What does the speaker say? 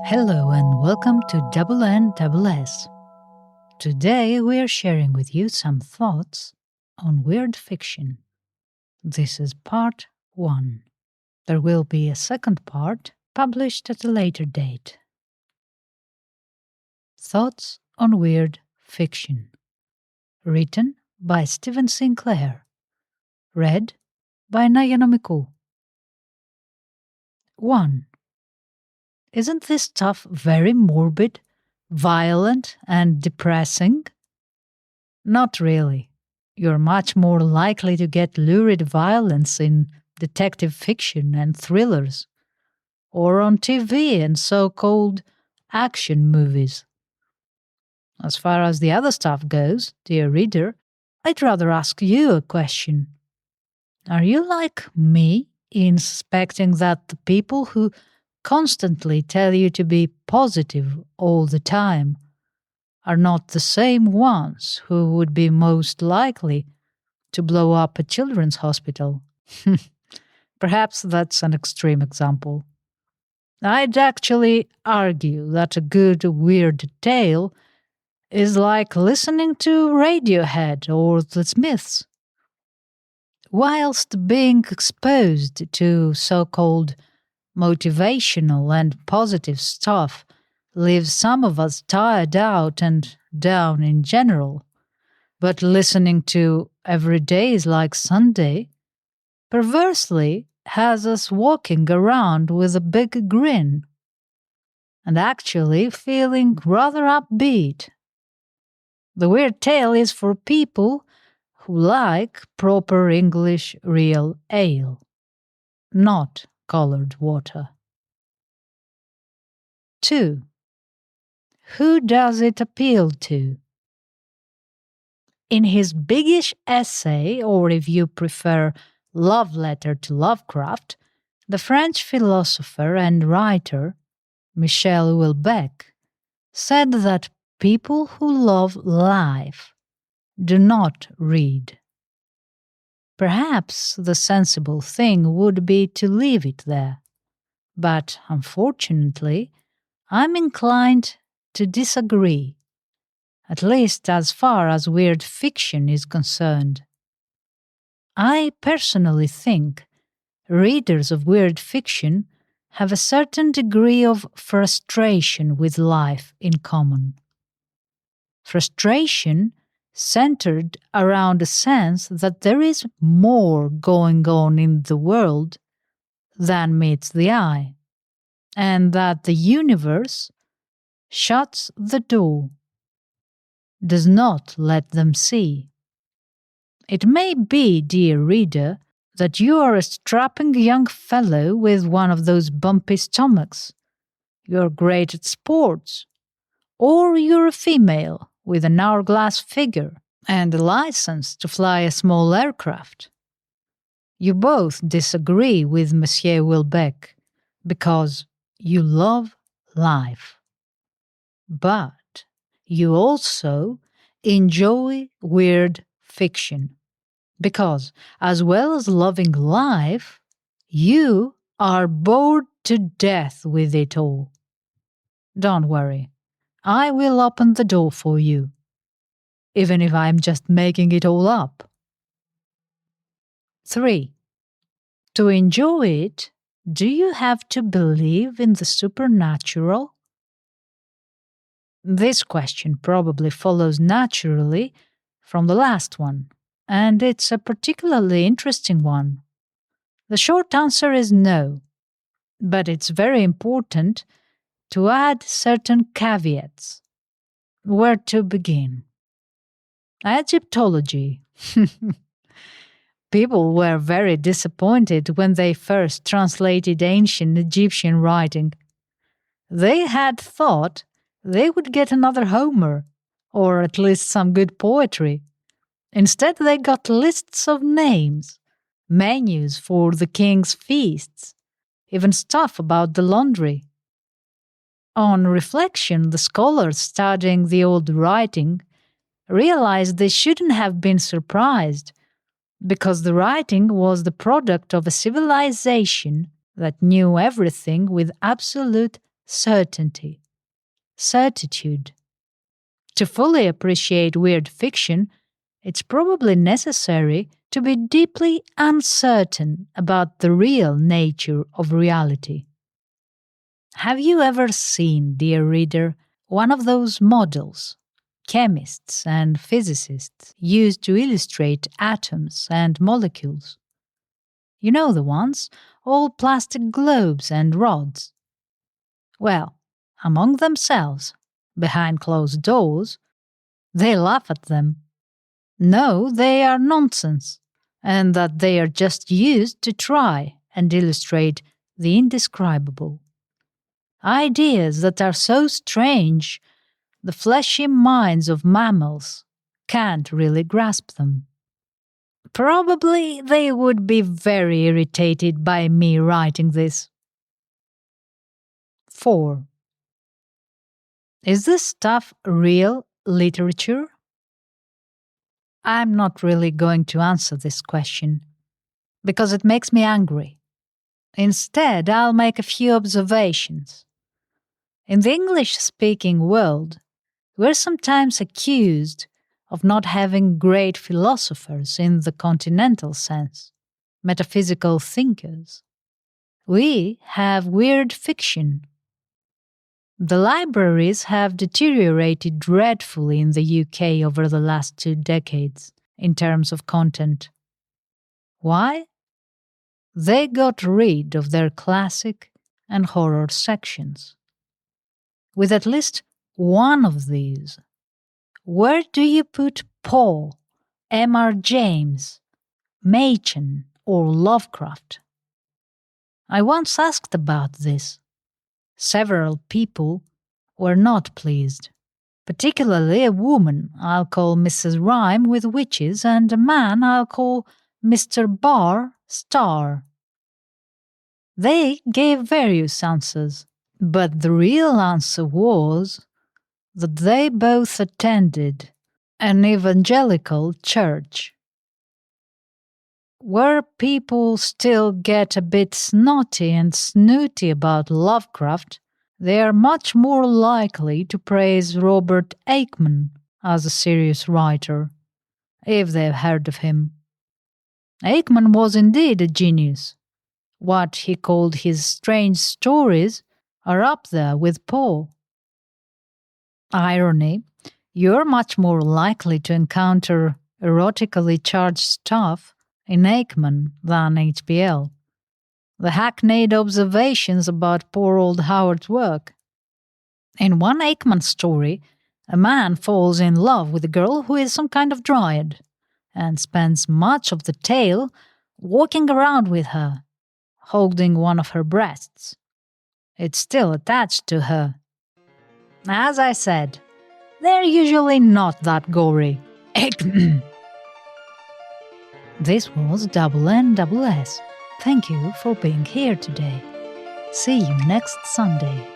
Hello and welcome to Double N Double S. Today we are sharing with you some thoughts on weird fiction. This is part 1. There will be a second part published at a later date. Thoughts on weird fiction. Written by Stephen Sinclair. Read by Nayanomiku. 1. Isn't this stuff very morbid, violent, and depressing? Not really. You're much more likely to get lurid violence in detective fiction and thrillers, or on TV and so-called action movies. As far as the other stuff goes, dear reader, I'd rather ask you a question. Are you like me in suspecting that the people who constantly tell you to be positive all the time are not the same ones who would be most likely to blow up a children's hospital? Perhaps that's an extreme example. I'd actually argue that a good weird tale is like listening to Radiohead or the Smiths. Whilst being exposed to so-called motivational and positive stuff leaves some of us tired out and down in general, but listening to Every Day is Like Sunday perversely has us walking around with a big grin and actually feeling rather upbeat. The weird tale is for people who like proper English real ale, not colored water. 2. Who does it appeal to? In his biggish essay, or if you prefer, love letter to Lovecraft, the French philosopher and writer Michel Houellebecq said that people who love life do not read. Perhaps the sensible thing would be to leave it there, but unfortunately, I'm inclined to disagree, at least as far as weird fiction is concerned. I personally think readers of weird fiction have a certain degree of frustration with life in common. Frustration centered around a sense that there is more going on in the world than meets the eye, and that the universe shuts the door, does not let them see. It may be, dear reader, that you are a strapping young fellow with one of those bumpy stomachs, you're great at sports, or you're a female with an hourglass figure and a license to fly a small aircraft. You both disagree with Monsieur Houellebecq because you love life. But you also enjoy weird fiction because, as well as loving life, you are bored to death with it all. Don't worry. I will open the door for you, even if I'm just making it all up. 3. To enjoy it, do you have to believe in the supernatural? This question probably follows naturally from the last one, and it's a particularly interesting one. The short answer is no, but it's very important to add certain caveats. Where to begin? Egyptology. People were very disappointed when they first translated ancient Egyptian writing. They had thought they would get another Homer, or at least some good poetry. Instead, they got lists of names, menus for the king's feasts, even stuff about the laundry. On reflection, the scholars studying the old writing realized they shouldn't have been surprised, because the writing was the product of a civilization that knew everything with absolute certainty, certitude. To fully appreciate weird fiction, it's probably necessary to be deeply uncertain about the real nature of reality. Have you ever seen, dear reader, one of those models chemists and physicists use to illustrate atoms and molecules? You know the ones, all plastic globes and rods. Well, among themselves, behind closed doors, they laugh at them. No, they are nonsense, and that they are just used to try and illustrate the indescribable. Ideas that are so strange, the fleshy minds of mammals can't really grasp them. Probably they would be very irritated by me writing this. 4. Is this stuff real literature? I'm not really going to answer this question because it makes me angry. Instead, I'll make a few observations. In the English-speaking world, we're sometimes accused of not having great philosophers in the continental sense, metaphysical thinkers. We have weird fiction. The libraries have deteriorated dreadfully in the UK over the last 2 decades in terms of content. Why? They got rid of their classic and horror sections. With at least one of these, where do you put Poe, M.R. James, Machen, or Lovecraft? I once asked about this. Several people were not pleased, particularly a woman I'll call Mrs. Rhyme with witches and a man I'll call Mr. Bar Star. They gave various answers, but the real answer was that they both attended an evangelical church. Where people still get a bit snotty and snooty about Lovecraft, they are much more likely to praise Robert Aickman as a serious writer, if they've heard of him. Aickman was indeed a genius. What he called his strange stories are up there with Poe. Irony, you're much more likely to encounter erotically charged stuff in Aickman than HBL. The hackneyed observations about poor old Howard's work. In one Aickman story, a man falls in love with a girl who is some kind of dryad and spends much of the tale walking around with her, holding one of her breasts. It's still attached to her. As I said, they're usually not that gory. This was Double N Double S. Thank you for being here today. See you next Sunday.